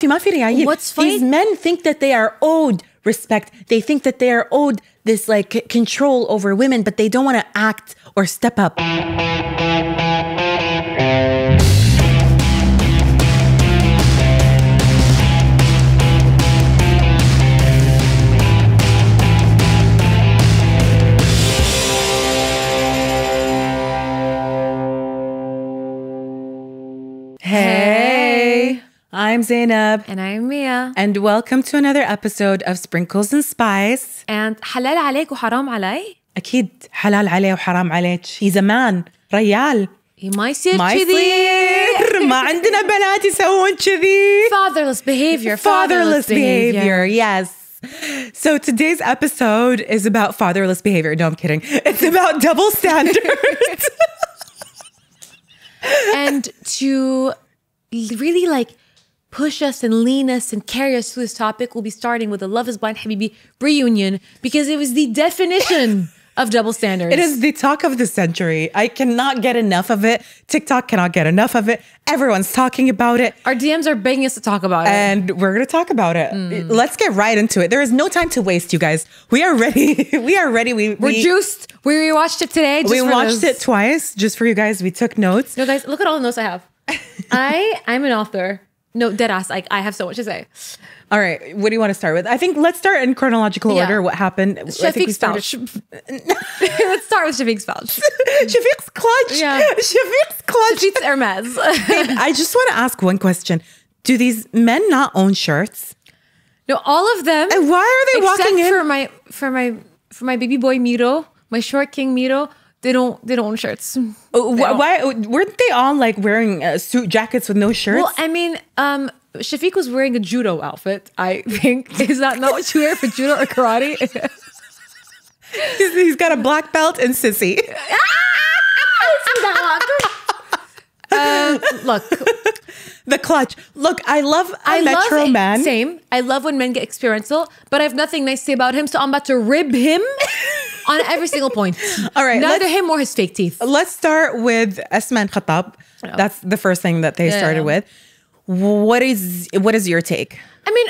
ما في رعاية. What's funny? These men think that they are owed respect. They think that they are owed this like control over women, but they don't want to act or step up. Hey, I'm Zainab. And I'm Mia. And welcome to another episode of Sprinkles and Spice. And حلال عليك وحرام علي. أكيد حلال عليه وحرام عليك. He's a man. ريال. ما يصير ما كذي. يصير. ما عندنا بنات يسوون كذي. Fatherless behavior. Fatherless behavior. Yes. So today's episode is about fatherless behavior. No, I'm kidding. It's about double standards. And to really like push us and lean us and carry us through this topic, we'll be starting with the Love is Blind Habibi Reunion because it was the definition of double standards. It is the talk of the century. I cannot get enough of it. TikTok cannot get enough of it. Everyone's talking about it. Our DMs are begging us to talk about it. And we're going to talk about it. Let's get right into it. There is no time to waste, you guys. We are ready. We are ready. We're juiced. We rewatched it today. We watched it twice just for you guys. We took notes. No, guys, look at all the notes I have. I'm an author. No, deadass. Like, I have so much to say. All right. What do you want to start with? I think let's start in chronological order. What happened? Shafiq's pouch. Let's start with Shafiq's pouch. Shafiq's clutch. Yeah. Shafiq's clutch. Shafiq's Hermes. Babe, I just want to ask one question. Do these men not own shirts? No, all of them. And why are they walking in? For my baby boy Miro, my short king Miro, they don't own shirts. Why weren't they all like wearing suit jackets with no shirts? Well, I mean, Shafiq was wearing a judo outfit, I think. Is that not what you wear for judo or karate? He's got a black belt and sissy. Look. The clutch. Look, I love Metro Man. Same. I love when men get experimental, but I have nothing nice to say about him, so I'm about to rib him on every single point. All right. Neither him or his fake teeth. Let's start with Asma and Khattab. Oh. That's the first thing that they started with. What is your take? I mean,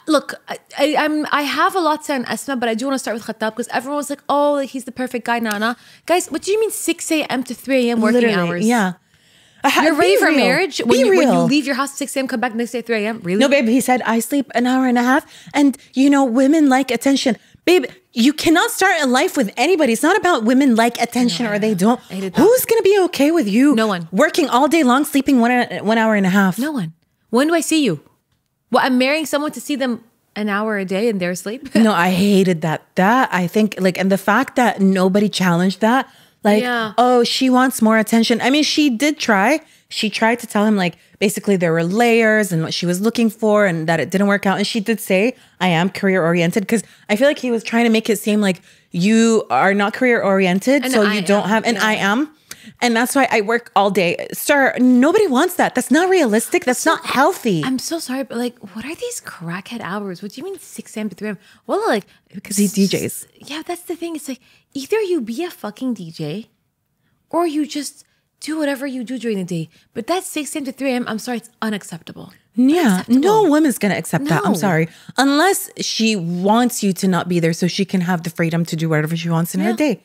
look, I have a lot to say on Asma, but I do want to start with Khattab because everyone was like, oh, he's the perfect guy, Nana. Guys, what do you mean 6 a.m. to 3 a.m. working hours? Yeah. You're ready for marriage? When you leave your house at 6 a.m., come back next day at 3 a.m.? Really? No, babe, he said, I sleep an hour and a half. And, women like attention. Babe, you cannot start a life with anybody. It's not about women like attention or they don't. Who's going to be okay with you? No one. Working all day long, sleeping 1 hour and a half. No one. When do I see you? Well, I'm marrying someone to see them an hour a day in their sleep? No, I hated that. I think, and the fact that nobody challenged that. Oh, she wants more attention. I mean, she did try. She tried to tell him, basically there were layers and what she was looking for and that it didn't work out. And she did say, I am career-oriented because I feel like he was trying to make it seem like you are not career-oriented, so you don't have, and I am. And that's why I work all day. Sir, nobody wants that. That's not realistic. That's not healthy. I'm so sorry, but what are these crackhead hours? What do you mean 6 a.m. to 3 a.m.? Well, because he DJs. Yeah, that's the thing. It's either you be a fucking DJ or you just do whatever you do during the day. But that 6 a.m. to 3 a.m., I'm sorry, it's unacceptable. Yeah, no woman's going to accept that. I'm sorry. Unless she wants you to not be there so she can have the freedom to do whatever she wants in her day.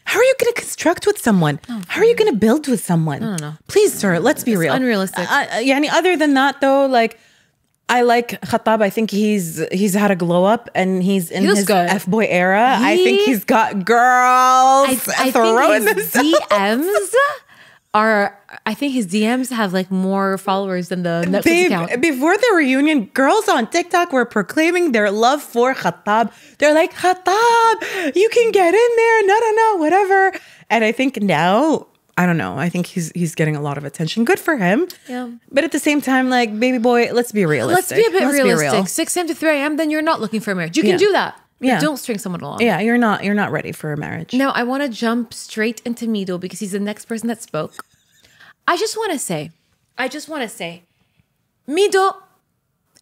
How are you going to construct with someone? How are you going to build with someone? No. Please, sir, let's be real. Unrealistic. Other than that, though, I like Khattab. I think he's had a glow up and he's in his F-boy era. I think he's got girls. I think his DMs are... I think his DMs have more followers than the Netflix account. Before the reunion, girls on TikTok were proclaiming their love for Khattab. They're like, Khattab, you can get in there. No, whatever. And I think now, I don't know. I think he's getting a lot of attention. Good for him. Yeah. But at the same time, baby boy, let's be realistic. Let's be a bit realistic. 6 a.m. to 3 a.m., then you're not looking for a marriage. You can do that. But don't string someone along. Yeah, you're not ready for a marriage. Now, I want to jump straight into Mido because he's the next person that spoke. I just want to say, Mido,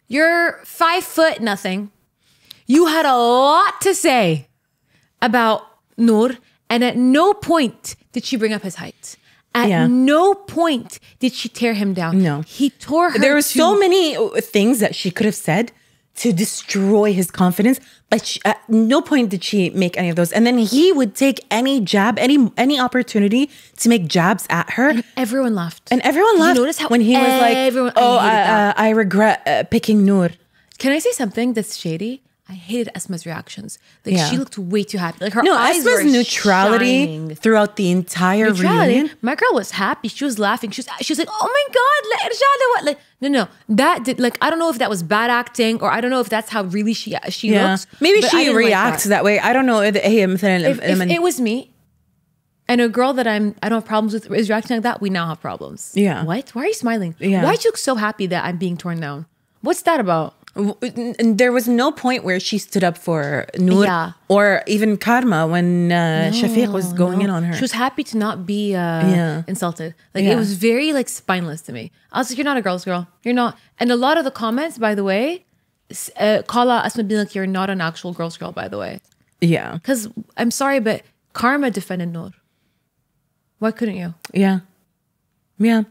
you're 5'0". You had a lot to say about Noor, and at no point did she bring up his height. At no point did she tear him down. No. He tore her. There were so many things that she could have said to destroy his confidence, but at no point did she make any of those. And then he would take any jab, any opportunity to make jabs at her. And everyone laughed. And everyone laughed. You notice how when he was like, I regret picking Noor. Can I say something that's shady? I hated Esma's reactions. Like she looked way too happy. Like her eyes Esma's were neutrality shining. throughout the entire reunion. My girl was happy. She was laughing. She was like, "Oh my god, what?" Like, no. That did like I don't know if that was bad acting or I don't know if that's how really she looks. Maybe she reacts that way. I don't know. If it was me and a girl that I don't have problems with is reacting like that, we now have problems. Yeah. What? Why are you smiling? Yeah. Why do you look so happy that I'm being torn down? What's that about? And there was no point where she stood up for Noor or even Karma when Shafiq was going in on her. She was happy to not be insulted. Like it was very like spineless to me. I was like, you're not a girl's girl. You're not. And a lot of the comments, by the way, call out Asma being like, you're not an actual girl's girl, by the way. Yeah. Because I'm sorry, but Karma defended Noor. Why couldn't you? Yeah. Yeah.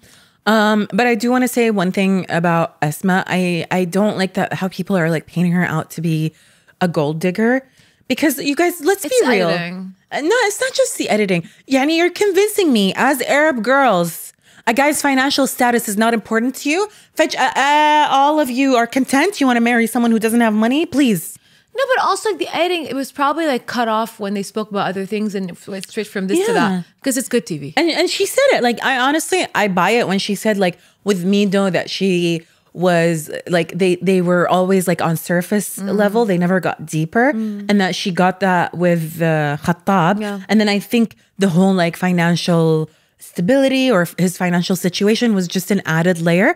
But I do want to say one thing about Esma. I don't like that how people are like painting her out to be a gold digger because you guys, let's be real. Editing. No, it's not just the editing. Yani, you're convincing me as Arab girls, a guy's financial status is not important to you. All of you are content. You want to marry someone who doesn't have money? Please. No, but also like the editing, it was probably like cut off when they spoke about other things and it went straight from this to that because it's good TV. And she said it like I buy it when she said like with Mido that she was like they were always like on surface level, they never got deeper, and that she got that with Khattab, and then I think the whole like financial stability or his financial situation was just an added layer.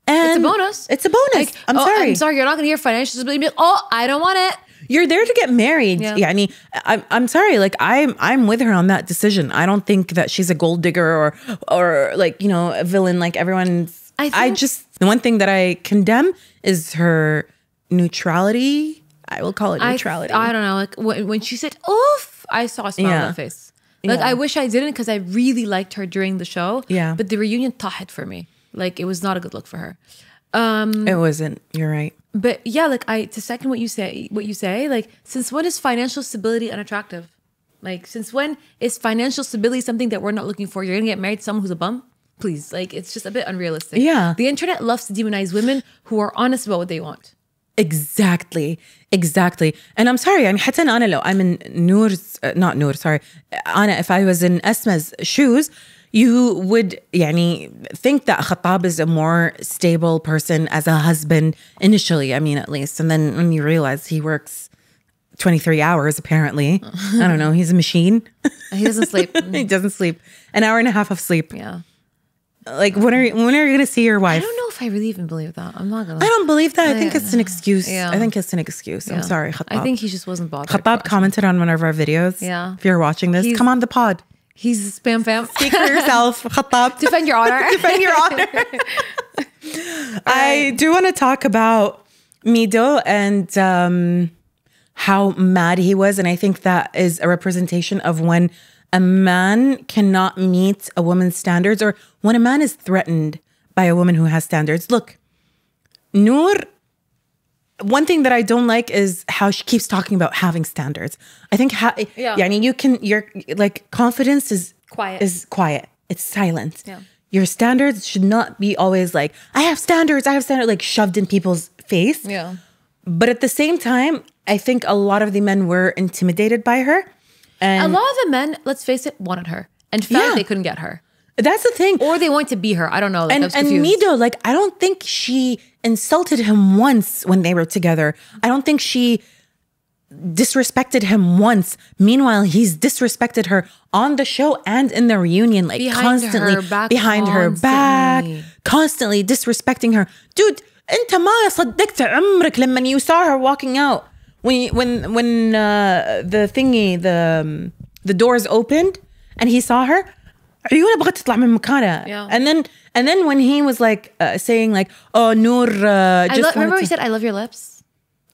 And it's a bonus. It's a bonus. Like, I'm sorry. I'm sorry. You're not going to hear financial stability. Oh, I don't want it. You're there to get married. Yeah. I'm sorry. Like I'm with her on that decision. I don't think that she's a gold digger or like, you know, a villain like everyone's. The one thing that I condemn is her neutrality. I will call it neutrality. I don't know. Like when she said, oof, I saw a smile on her face. Like I wish I didn't because I really liked her during the show. Yeah. But the reunion tahed for me. Like it was not a good look for her. It wasn't. You're right. But yeah, like to second what you say, like since when is financial stability unattractive? Like since when is financial stability something that we're not looking for? You're gonna get married to someone who's a bum? Please, like it's just a bit unrealistic. Yeah. The internet loves to demonize women who are honest about what they want. Exactly. And I'm sorry, حتى أنا لو I'm in Noor's, not Noor, sorry. Anna, if I was in Esma's shoes, you would think that Khattab is a more stable person as a husband initially, I mean, at least. And then when you realize he works 23 hours, apparently. I don't know. He's a machine. He doesn't sleep. He doesn't sleep. An hour and a half of sleep. Yeah. Like, when are you going to see your wife? I don't know if I really even believe that. I'm not going to. I don't believe that. I think it's an excuse. Yeah. I think it's an excuse. I'm sorry, Khattab. I think he just wasn't bothered. Khattab commented on one of our videos. Yeah. If you're watching this, come on the pod. He's spam fam. Speak for yourself, Khattab. Defend your honor. Defend your honor. I do want to talk about Mido and how mad he was. And I think that is a representation of when a man cannot meet a woman's standards or when a man is threatened by a woman who has standards. Look, Noor, one thing that I don't like is how she keeps talking about having standards. I think, your like confidence is quiet. It's silent. Yeah. Your standards should not be always like, I have standards, like shoved in people's face. Yeah. But at the same time, I think a lot of the men were intimidated by her. And a lot of the men, let's face it, wanted her and felt they couldn't get her. That's the thing. Or they wanted to be her. I don't know. Like, and Mido, like, I don't think she insulted him once when they were together. I don't think she disrespected him once. Meanwhile, he's disrespected her on the show and in the reunion, like constantly behind her back, constantly disrespecting her. Dude, انت ما صدقت عمرك لما you saw her walking out when the thingy, the doors opened and he saw her. عيونها بغت تطلع من مكانها. Yeah. And then when he was like saying like, oh, Noor just remember he said, I love your lips?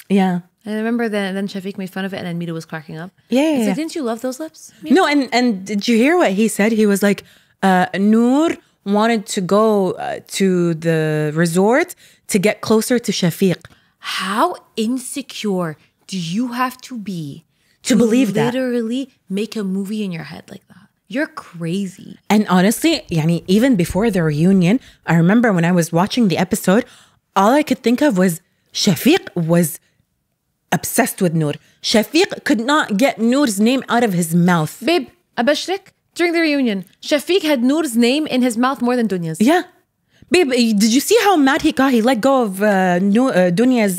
Yeah. I remember then Shafiq made fun of it and then Mita was cracking up. Yeah. It's like, didn't you love those lips? Mita? No, and did you hear what he said? He was like, Noor wanted to go to the resort to get closer to Shafiq. How insecure do you have to be to believe that? Literally make a movie in your head like that. You're crazy. And honestly, yani, even before the reunion, I remember when I was watching the episode, all I could think of was Shafiq was obsessed with Noor. Shafiq could not get Noor's name out of his mouth. Babe, Abashrik, during the reunion, Shafiq had Noor's name in his mouth more than Dunya's. Yeah. Babe, did you see how mad he got? He let go of Dunya's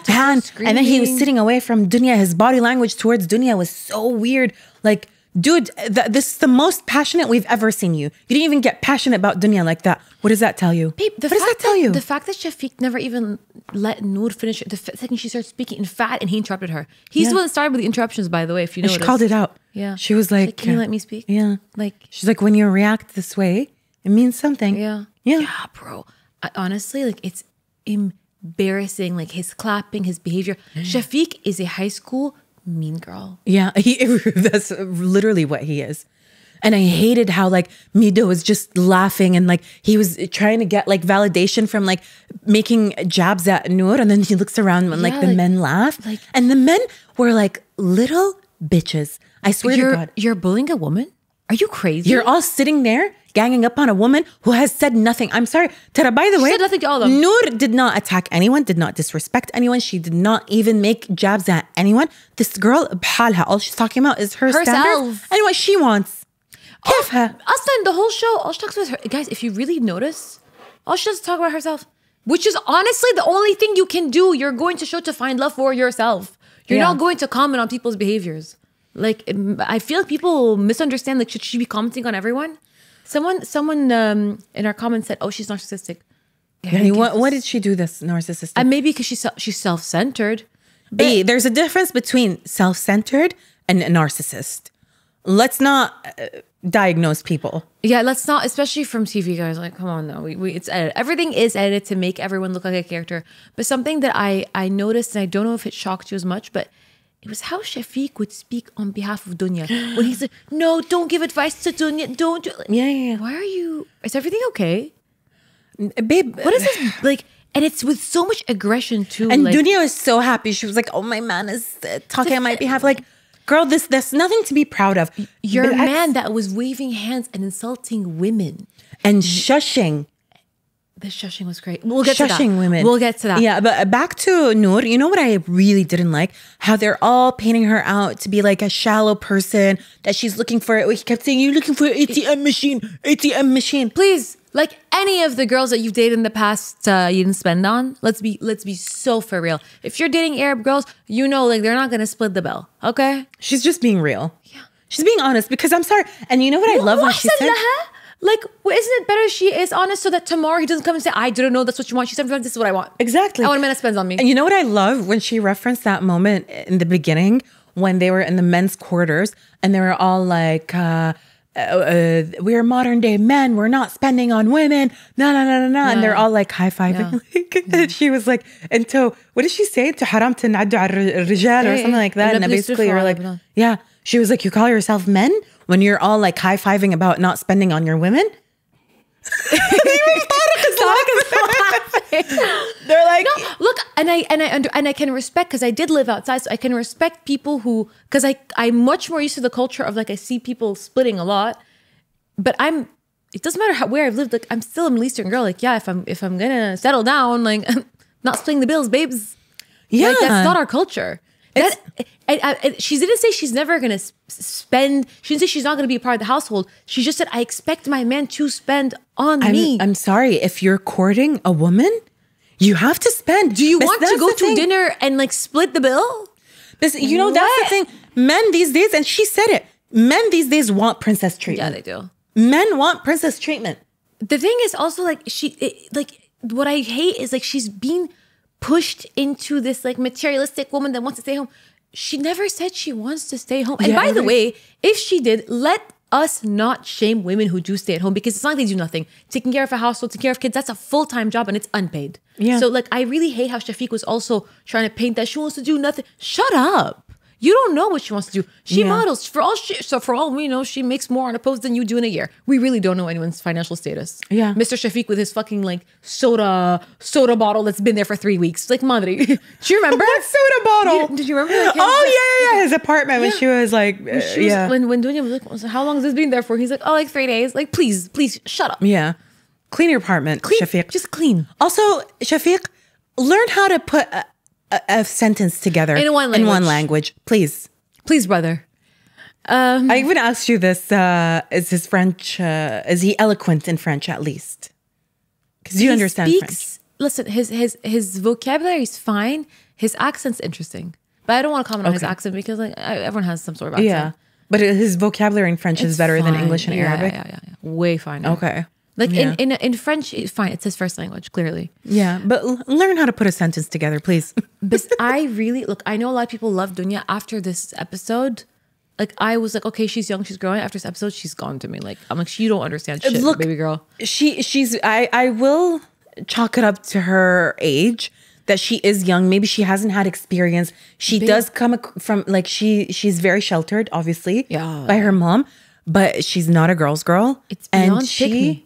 hand. And then he was sitting away from Dunya. His body language towards Dunya was so weird. Like, dude, this is the most passionate we've ever seen you. You didn't even get passionate about Dunya like that. What does that tell you? Babe, what does that tell you? The fact that Shafiq never even let Noor finish it, the second she started speaking in fat and he interrupted her. He's the one that started with the interruptions, by the way, if you know. She called it out. Yeah. She was like, can you let me speak? Yeah. Like, she's like, when you react this way, it means something. Yeah. Yeah. Yeah, bro. Honestly, like, it's embarrassing. Like, his clapping, his behavior. Shafiq is a high school mean girl. Yeah, that's literally what he is. And I hated how like Mido was just laughing and like he was trying to get like validation from like making jabs at Noor, and then he looks around when like the men laugh, and the men were like little bitches. I swear to God, you're bullying a woman? Are you crazy? You're all sitting there ganging up on a woman who has said nothing. I'm sorry, Tara, by the way, said nothing to all of them. Noor did not attack anyone, did not disrespect anyone. She did not even make jabs at anyone. This girl, bhalha, all she's talking about is herself standards and what she wants. Aslan, the whole show, all she talks about is her. Guys, if you really notice, all she does is talk about herself, which is honestly the only thing you can do. You're going to show to find love for yourself. You're not going to comment on people's behaviors. Like, I feel like people misunderstand. Like, should she be commenting on everyone? Someone in our comments said, "Oh, she's narcissistic." Yeah, what did she do this narcissistic? And maybe because she's self-centered. Hey, there's a difference between self-centered and a narcissist. Let's not diagnose people. Yeah, let's not, especially from TV, guys. Like, come on, no, it's edited. Everything is edited to make everyone look like a character. But something that I noticed, and I don't know if it shocked you as much, but it was how Shafiq would speak on behalf of Dunya. When he's like, no, don't give advice to Dunya. Don't do it. Yeah. Why are you, is everything okay? Babe. What is this? Like, and it's with so much aggression too. And like, Dunya was so happy. She was like, oh, my man is talking on my behalf. Like, girl, there's nothing to be proud of. You're a man that was waving hands and insulting women. And shushing. The shushing was great. We'll get to that. Shushing women. We'll get to that. Yeah, but back to Noor, you know what I really didn't like? How they're all painting her out to be like a shallow person, that she's looking for it. He kept saying, you're looking for an ATM machine. Please, like any of the girls that you've dated in the past, you didn't spend on. Let's be so for real. If you're dating Arab girls, you know, like, they're not going to split the bill. Okay? She's just being real. Yeah. She's being honest, because I'm sorry. And you know what I love when she said... Like, isn't it better she is honest so that tomorrow he doesn't come and say, I didn't know that's what you want. She said, this is what I want. Exactly. I want a man that spends on me. And you know what I love? When she referenced that moment in the beginning when they were in the men's quarters and they were all like, we're modern day men. We're not spending on women. No. Yeah. And they're all like high-fiving. Yeah. She was like, and so, what did she say? To haram to naddu al-rijal or something like that. And basically you're like, yeah. She was like, you call yourself men when you're all like high-fiving about not spending on your women? They're like, no, look, and I can respect, because I did live outside, so I can respect people who, because I'm much more used to the culture of like, I see people splitting a lot, but it doesn't matter where I've lived, like, I'm still a Middle Eastern girl. Like, yeah, if I'm gonna settle down, like, not splitting the bills, babes. Yeah, like, that's not our culture. She didn't say she's never gonna spend. She didn't say she's not gonna be a part of the household. She just said, I expect my man to spend on me. I'm sorry, if you're courting a woman, you have to spend. Do you want to go to dinner and like split the bill? That's the thing. Men these days, and she said it, men these days want princess treatment. Yeah, they do. Men want princess treatment. The thing is also like, what I hate is like, she's being pushed into this like materialistic woman that wants to stay home. She never said she wants to stay home. And by the way, if she did, let us not shame women who do stay at home, because it's not like they do nothing. Taking care of a household, taking care of kids, that's a full-time job and it's unpaid. Yeah. So like, I really hate how Shafiq was also trying to paint that she wants to do nothing. Shut up. You don't know what she wants to do. She models for all we know, she makes more on a post than you do in a year. We really don't know anyone's financial status. Yeah. Mr. Shafiq with his fucking like soda bottle that's been there for 3 weeks. Like, madre. Do you remember? What soda bottle? Did you remember? Like, His apartment when she was like, when Dunya was like, how long has this been there for? He's like, oh, like 3 days. Like, please, shut up. Yeah. Clean your apartment, Shafiq. Just clean. Also, Shafiq, learn how to put a sentence together in one language. Please, brother. I even asked you this: is his French? Is he eloquent in French at least? Because you understand French. Listen, his vocabulary is fine. His accent's interesting, but I don't want to comment on his accent because like everyone has some sort of accent. Yeah, but his vocabulary in French is better than English and Arabic. Yeah. Way finer. Okay. Like in French, it's fine. It's his first language, clearly. Yeah, but learn how to put a sentence together, please. But I know a lot of people love Dunya after this episode. Like, I was like, okay, she's young, she's growing. After this episode, she's gone to me. Like, I'm like, you don't understand shit, look, baby girl. I will chalk it up to her age, that she is young. Maybe she hasn't had experience. She does come from, like, she's very sheltered, obviously, by her mom. But she's not a girl's girl. It's beyond pick-me.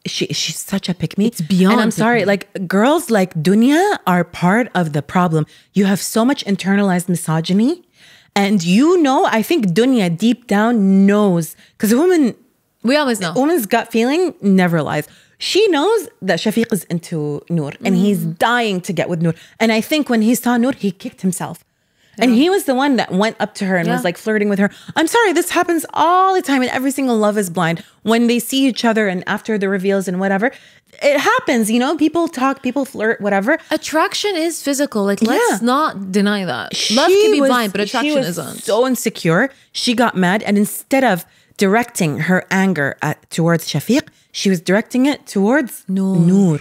She's such a pick-me. It's beyond. And I'm sorry, like, girls like Dunya are part of the problem. You have so much internalized misogyny. And I think Dunya deep down knows. Because we always know. A woman's gut feeling never lies. She knows that Shafiq is into Noor. And he's dying to get with Noor. And I think when he saw Noor, he kicked himself. And he was the one that went up to her and was like flirting with her. I'm sorry, this happens all the time in every single Love is Blind. When they see each other and after the reveals and whatever, it happens, people talk, people flirt, whatever. Attraction is physical. Like, let's not deny that. Love can be blind, but attraction isn't. So insecure. She got mad. And instead of directing her anger towards Shafiq, she was directing it towards Noor.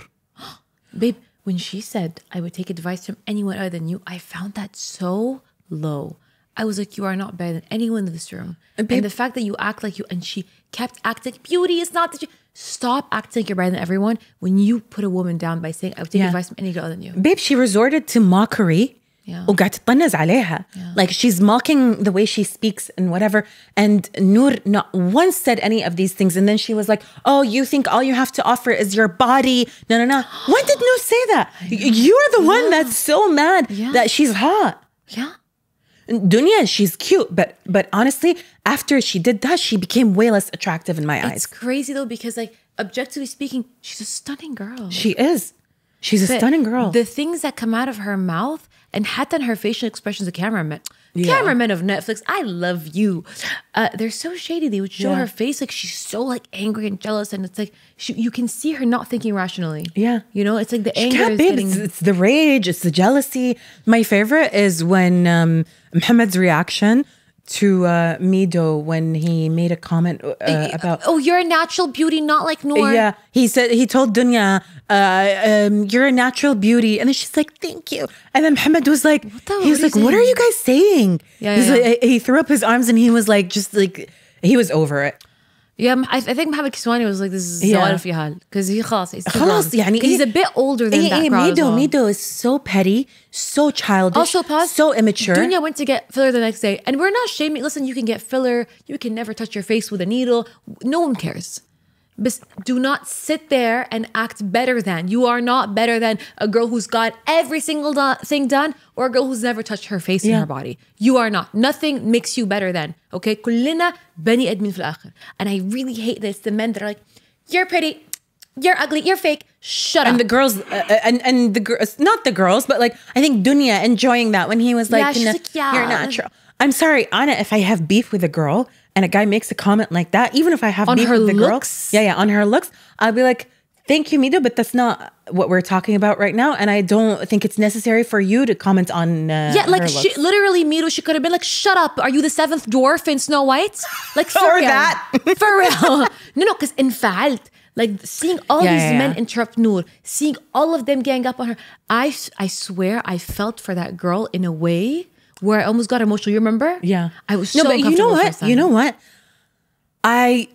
Babe, when she said, I would take advice from anyone other than you, I found that so low. I was like, you are not better than anyone in this room. And the fact that you act like you, and she kept acting, beauty is not that you, stop acting like you're better than everyone when you put a woman down by saying, I would take advice from any girl other than you. Babe, she resorted to mockery. وقاعد تطنز عليها. Like, she's mocking the way she speaks and whatever. And Noor not once said any of these things. And then she was like, oh, you think all you have to offer is your body. No. When did Noor say that? You're the one that's so mad that she's hot. Yeah. Dunya, she's cute. But honestly, after she did that, she became way less attractive in my eyes. It's crazy though, because like, objectively speaking, she's a stunning girl. She is. She's a stunning girl. The things that come out of her mouth and hatta her facial expressions, the cameramen of Netflix, I love you. They're so shady. They would show her face like she's so like angry and jealous, and it's like you can see her not thinking rationally. Yeah, it's like the anger is getting. It's the rage. It's the jealousy. My favorite is when Muhammad's reaction to Mido when he made a comment about, oh, you're a natural beauty, not like Noor. Yeah, he told Dunya, you're a natural beauty, and then she's like, thank you. And then Muhammad was like, what are you guys saying? Like, he threw up his arms and he was like, he was over it. Yeah, I think Mohamed Kiswani was like, this is Zawal fi hal. Because he's a bit older than that crowd as well. Mido is so petty, so childish, also so immature. Dunya went to get filler the next day. And we're not shaming. Listen, you can get filler. You can never touch your face with a needle. No one cares. But do not sit there and act better than. You are not better than a girl who's got every single thing done or a girl who's never touched her face in her body. You are not. Nothing makes you better than. Okay? كلنا بني آدمين في الآخر. And I really hate this. The men that are like, you're pretty, you're ugly, you're fake. Shut up. And the girls, and the girls, not the girls, but like, I think Dunya enjoying that when he was like, you're natural. I'm sorry, Anna, if I have beef with a girl and a guy makes a comment like that, even if I have beef with the girl, on her looks, I'll be like, thank you, Mido, but that's not what we're talking about right now. And I don't think it's necessary for you to comment on like her looks. Literally, Mido, she could have been like, shut up. Are you the seventh dwarf in Snow White? Like, for or real. that. For real. No, because in fact, like seeing all these men interrupt Noor, seeing all of them gang up on her, I swear I felt for that girl in a way where I almost got emotional. You remember? Yeah. I was so uncomfortable. You know what? I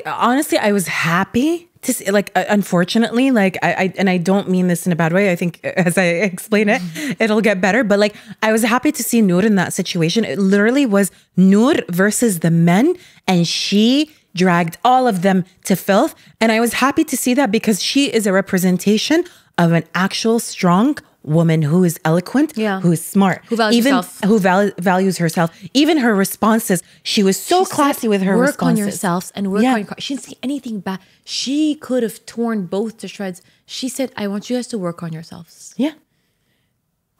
honestly, I was happy like, unfortunately, like I don't mean this in a bad way. I think as I explain it, it'll get better. But like, I was happy to see Noor in that situation. It literally was Noor versus the men, and she dragged all of them to filth. And I was happy to see that because she is a representation of an actual strong woman who is eloquent, who is smart, who values herself, who values herself. Even her responses, she was so classy with her responses. Work on yourselves and work on your. She didn't see anything bad. She could have torn both to shreds. She said, "I want you guys to work on yourselves." Yeah.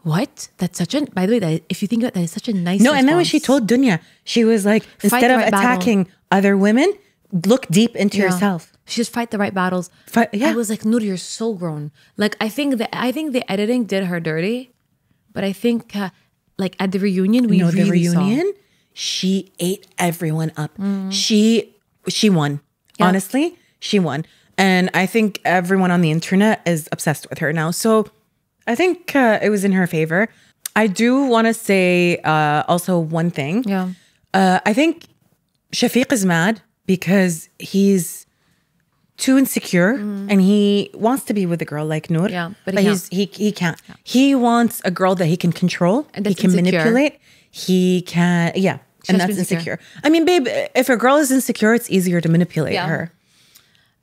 What? That's such a. By the way, that if you think about that, is such a nice. No, response. And then when she told Dunya, she was like, instead of attacking other women, look deep into yourself. She just fight the right battles. I was like, Noor, you're so grown. Like, I think the editing did her dirty, but I think like at the reunion, she ate everyone up. She won. Yeah. Honestly, she won. And I think everyone on the internet is obsessed with her now. So I think it was in her favor. I do want to say also one thing. Yeah. I think Shafiq is mad because he's too insecure and he wants to be with a girl like Noor. Yeah, but he can't. Yeah. He wants a girl that he can control, and he can manipulate. He can, and that's insecure. I mean, babe, if a girl is insecure, it's easier to manipulate her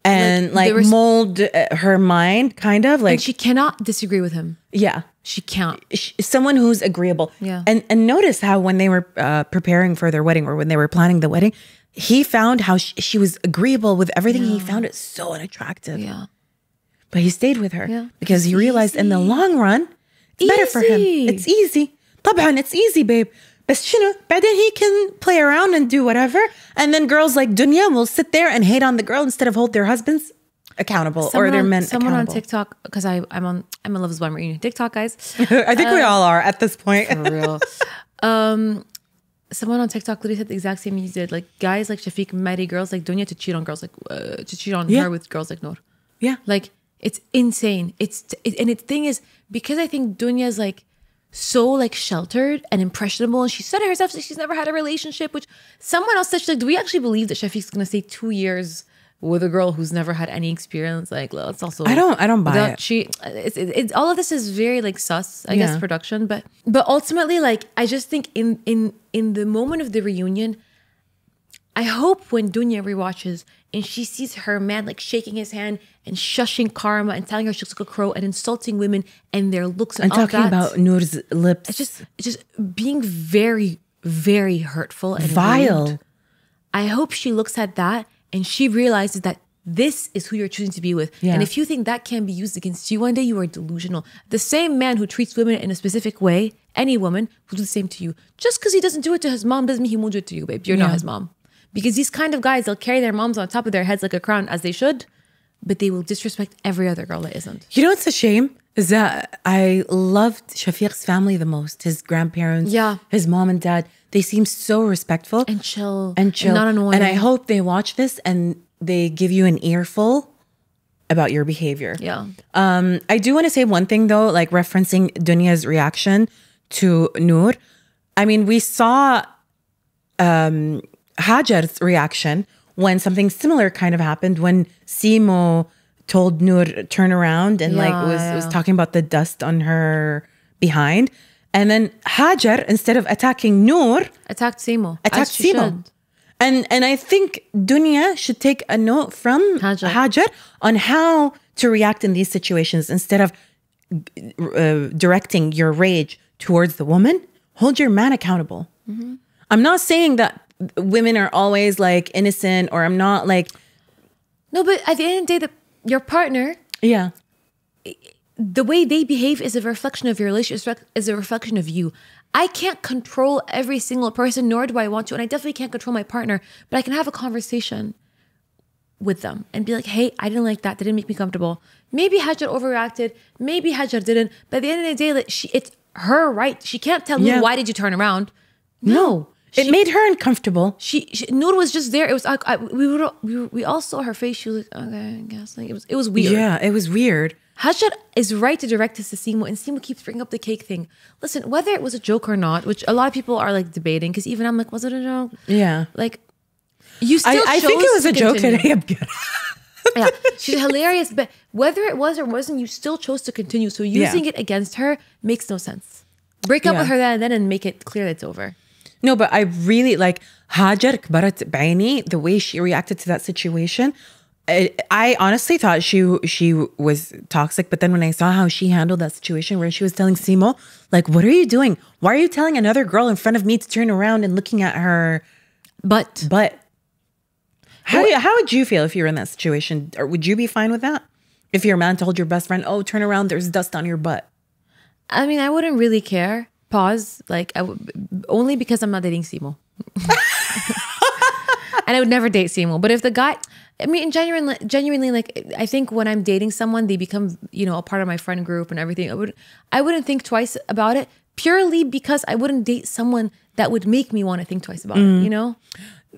and like mold her mind, kind of like. And she cannot disagree with him. Yeah. She can't. Someone who's agreeable. Yeah. And notice how when they were preparing for their wedding or when they were planning the wedding, he found how she was agreeable with everything. He found it so unattractive. Yeah. But he stayed with her because he realized in the long run, it's better for him. It's easy. طبعا, it's easy, babe. بس شنو بعدين he can play around and do whatever. And then girls like Dunya will sit there and hate on the girl instead of hold their husbands accountable or their men accountable. Someone on TikTok, because I'm on Love is Blind Reunion TikTok, guys. I think we all are at this point. For real. Someone on TikTok literally said the exact same you did. Like, guys like Shafiq marry girls like Dunya to cheat on girls like to cheat on her with girls like Noor. Yeah, like it's insane. And the thing is, because I think Dunya's like so like sheltered and impressionable, and she said it herself, she's never had a relationship. Which someone else said, she's like, do we actually believe that Shafiq's gonna stay 2 years with a girl who's never had any experience? Like, well, it's also I don't buy it. It's all of this is very like sus, I guess, production, but ultimately, like, I just think in the moment of the reunion, I hope when Dunya rewatches and she sees her man like shaking his hand and shushing Karma and telling her she looks like a crow and insulting women and their looks and talking about Noor's lips, it's just being very, very hurtful and vile. Rude. I hope she looks at that and she realizes that this is who you're choosing to be with. Yeah. And if you think that can be used against you one day, you are delusional. The same man who treats women in a specific way, any woman, will do the same to you. Just because he doesn't do it to his mom doesn't mean he won't do it to you, babe. You're not his mom. Because these kind of guys, they'll carry their moms on top of their heads like a crown, as they should, but they will disrespect every other girl that isn't. You know what's a shame? Is that I loved Shafiq's family the most. His grandparents, his mom and dad. They seem so respectful. And chill. And not annoying. And I hope they watch this and they give you an earful about your behavior. Yeah. I do want to say one thing though, like referencing Dunya's reaction to Noor. I mean, we saw Hajar's reaction when something similar kind of happened, when Simo told Noor turn around and was talking about the dust on her behind. And then Hajar, instead of attacking Noor, attacked Simo. Attacked Simo. And I think Dunya should take a note from Hajar on how to react in these situations. Instead of directing your rage towards the woman, hold your man accountable. Mm-hmm. I'm not saying that women are always like innocent, or I'm not like... No, but at the end of the day, your partner... Yeah. The way they behave is a reflection of your relationship, is a reflection of you. I can't control every single person, nor do I want to. And I definitely can't control my partner, but I can have a conversation with them and be like, hey, I didn't like that. That didn't make me comfortable. Maybe Hajar overreacted. Maybe Hajar didn't. But at the end of the day, like, it's her right. She can't tell me, why did you turn around? No. It made her uncomfortable. Noor was just there. It was we all saw her face. She was like, okay, I guess. Like, it was weird. Yeah, it was weird. Hajar is right to direct this to Simo, and Simo keeps bringing up the cake thing. Listen, whether it was a joke or not, which a lot of people are like debating, because even I'm like, was it a joke? Yeah. Like, you still I think it was a joke today. Yeah, she's hilarious. But whether it was or wasn't, you still chose to continue. So using it against her makes no sense. Break up with her then and make it clear that it's over. No, but I really like Hajar كبرت بعيني, the way she reacted to that situation. I honestly thought she was toxic, but then when I saw how she handled that situation where she was telling Simo, like, what are you doing? Why are you telling another girl in front of me to turn around and looking at her butt? How would you feel if you were in that situation? Or would you be fine with that? If your man told your best friend, oh, turn around, there's dust on your butt. I mean, I wouldn't really care. Pause. Like, only because I'm not dating Simo. And I would never date Simo. But if the guy... I mean, genuinely, like, I think when I'm dating someone, they become, a part of my friend group and everything. I wouldn't think twice about it, purely because I wouldn't date someone that would make me want to think twice about it,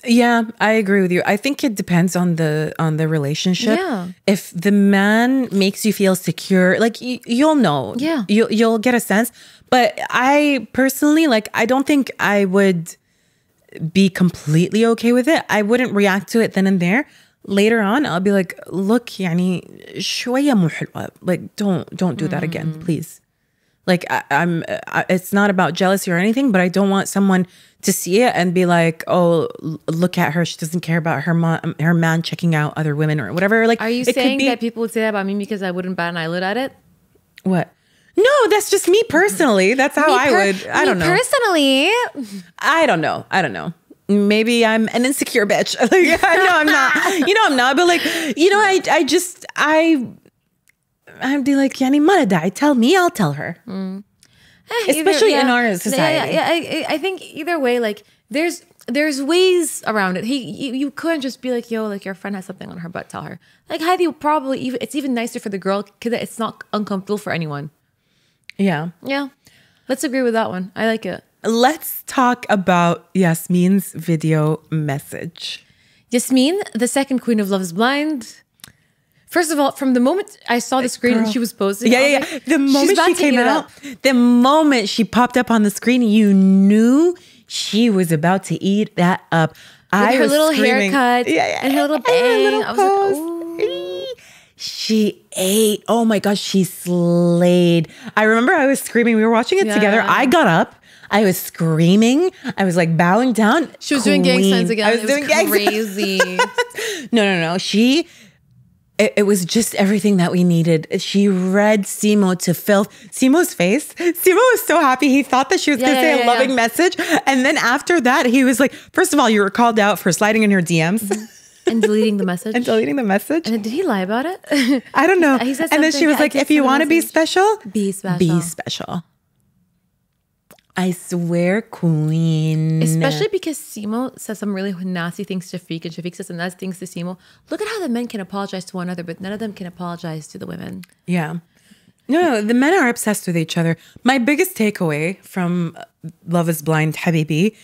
Yeah, I agree with you. I think it depends on the relationship. Yeah. If the man makes you feel secure, like you'll know. Yeah. You'll get a sense. But I personally, like, I don't think I would be completely okay with it. I wouldn't react to it then and there. Later on, I'll be like, look, يعني شوية مو حلوة. Like, don't do that again, please. Like, it's not about jealousy or anything, but I don't want someone to see it and be like, oh, look at her. She doesn't care about her man checking out other women or whatever. Like, are you saying that people would say that about me because I wouldn't bat an eyelid at it? What? No, that's just me personally. That's how I would. I don't know. Personally, I don't know. Maybe I'm an insecure bitch. Like, no, I'm not. I'm not. But like, I'd be like, Yani Maradai, tell me, I'll tell her. Especially in our society. Yeah, I think either way, like, there's ways around it. You couldn't just be like, yo, like, your friend has something on her butt, tell her. Like, Heidi, it's even nicer for the girl because it's not uncomfortable for anyone. Yeah. Yeah. Let's agree with that one. I like it. Let's talk about Yasmin's video message. Yasmin, the second queen of Love is Blind. First of all, from the moment I saw the screen and she was posting, the moment she came out, the moment she popped up on the screen, you knew she was about to eat that up. With her little haircut and her little bang. I was like, ooh. She ate. Oh my gosh, she slayed. I remember I was screaming. We were watching it together. I got up. I was screaming. I was like bowing down. She was doing gang signs again. It was crazy. No. It was just everything that we needed. She read Simo to filth. Simo's face. Simo was so happy. He thought that she was going to say a loving message. And then after that, he was like, first of all, you were called out for sliding in her DMs. And deleting the message. And did he lie about it? I don't know. He said and then she was like, if you want to be special, be special. Be special. I swear, queen. Especially because Simo says some really nasty things to Shafiq, and Shafiq says some nasty things to Simo. Look at how the men can apologize to one another, but none of them can apologize to the women. Yeah. No, the men are obsessed with each other. My biggest takeaway from Love is Blind, Habibi,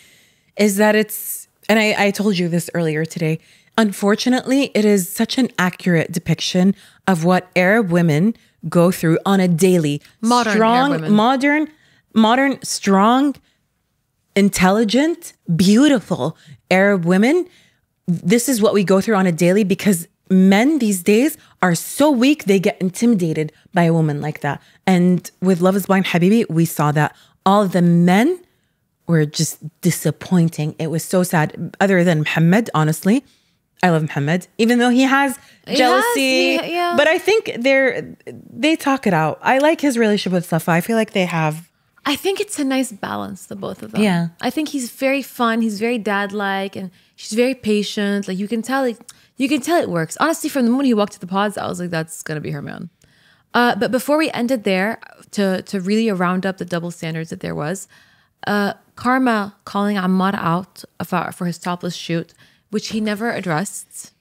is that it's, and I told you this earlier today, unfortunately, it is such an accurate depiction of what Arab women go through on a daily. Modern, strong, intelligent, beautiful Arab women. This is what we go through on a daily because men these days are so weak, they get intimidated by a woman like that. And with Love is Blind Habibi, we saw that. All of the men were just disappointing. It was so sad. Other than Muhammad, honestly. I love Muhammad, even though he has jealousy. But I think they talk it out. I like his relationship with Safa. I feel like they have... I think it's a nice balance, the both of them. Yeah. I think he's very fun. He's very dad-like, and she's very patient. Like, you can tell it works. Honestly, from the moment he walked to the pods, I was like, that's gonna be her man. But before we ended there, to really round up the double standards that there was, Karma calling Ammar out for his topless shoot, which he never addressed.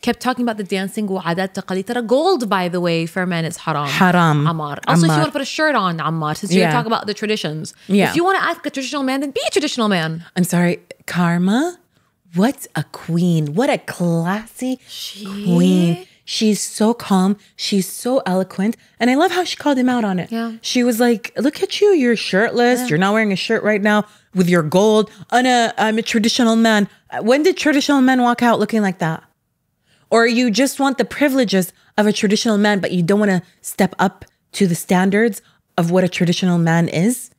Kept talking about the dancing وعادات تقاليد. Gold, by the way, for men is haram. Haram. Ammar. Also, if you want to put a shirt on, Ammar, since you're talking about the traditions. Yeah. If you want to act like a traditional man, then be a traditional man. I'm sorry, Karma, what a queen. What a classy queen. She's so calm. She's so eloquent. And I love how she called him out on it. Yeah. She was like, look at you. You're shirtless. Yeah. You're not wearing a shirt right now with your gold. I'm a traditional man. When did traditional men walk out looking like that? Or you just want the privileges of a traditional man, but you don't want to step up to the standards of what a traditional man is.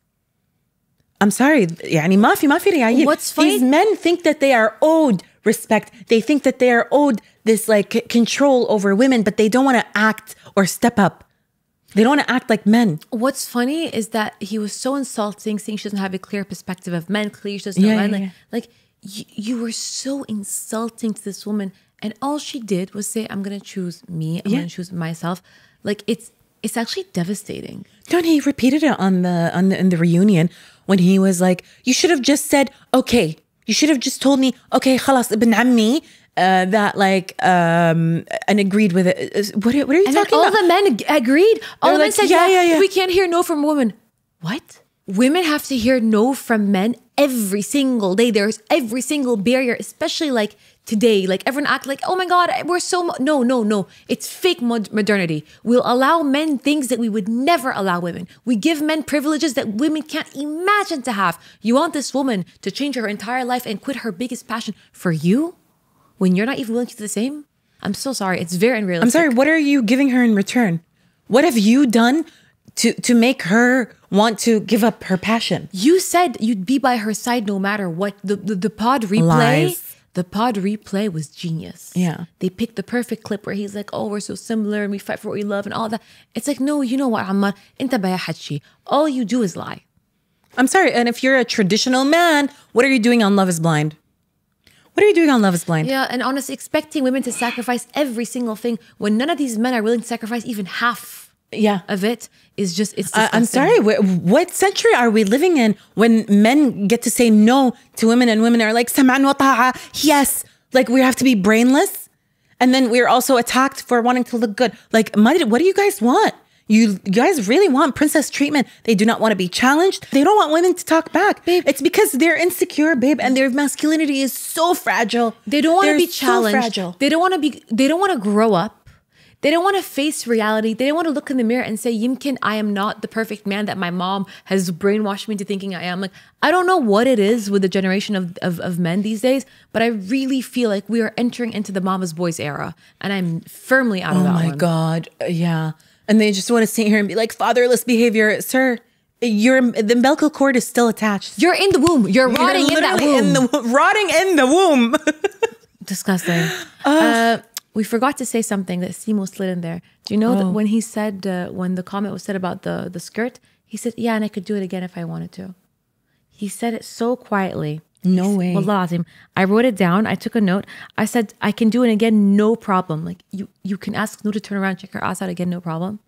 I'm sorry. يعني ما في رعاية. What's funny? These men think that they are owed respect. They think that they are owed this like control over women, but they don't want to act or step up. They don't want to act like men. What's funny is that he was so insulting, saying she doesn't have a clear perspective of men. Clearly, she doesn't know men. Like you were so insulting to this woman, and all she did was say, "I'm gonna choose me. I'm gonna choose myself." Like it's actually devastating. Don't he repeated it in the reunion when he was like, "You should have just said okay. You should have just told me okay, خلاص ابن عمي." That like and agreed with it. What are you and talking all about? the men agreed. All the men said, yeah. We can't hear no from women. What? Women have to hear no from men every single day. There's every single barrier, especially like today. Like everyone act like, oh my God, we're so... No. It's fake modernity. We'll allow men things that we would never allow women. We give men privileges that women can't imagine to have. You want this woman to change her entire life and quit her biggest passion for you? When you're not even willing to do the same? I'm so sorry. It's very unrealistic. I'm sorry. What are you giving her in return? What have you done to make her want to give up her passion? You said you'd be by her side no matter what. The pod replay. Lies. The pod replay was genius. Yeah. They picked the perfect clip where he's like, oh, we're so similar and we fight for what we love and all that. It's like, no, you know what, Ammar? Inta baya hadshi. All you do is lie. I'm sorry. And if you're a traditional man, what are you doing on Love is Blind? What are you doing on Love is Blind? Yeah, and honestly, expecting women to sacrifice every single thing when none of these men are willing to sacrifice even half of it is just, it's disgusting. I'm sorry, what century are we living in when men get to say no to women and women are like, Sam'an wa ta'a, yes. Like we have to be brainless. And then we're also attacked for wanting to look good. Like, what do you guys want? You guys really want princess treatment. They do not want to be challenged. They don't want women to talk back. Babe. It's because they're insecure, babe, and their masculinity is so fragile. They don't want to be challenged. So fragile. They don't want to grow up. They don't want to face reality. They don't want to look in the mirror and say, Yimkin, I am not the perfect man that my mom has brainwashed me into thinking I am. Like, I don't know what it is with the generation of men these days, but I really feel like we are entering into the mama's boys era. And I'm firmly out of that one. Oh my God. Yeah. And they just want to sit here and be like, fatherless behavior. Sir, the umbilical cord is still attached. You're in the womb. You're rotting in that womb. Rotting in the womb. Disgusting. We forgot to say something that Simo slid in there. Do you know that when he said, when the comment was said about the skirt, he said, yeah, and I could do it again if I wanted to. He said it so quietly. No way. Wallah azim. I wrote it down. I took a note. I said, I can do it again, no problem. Like, you can ask Noor to turn around, check her ass out again, no problem.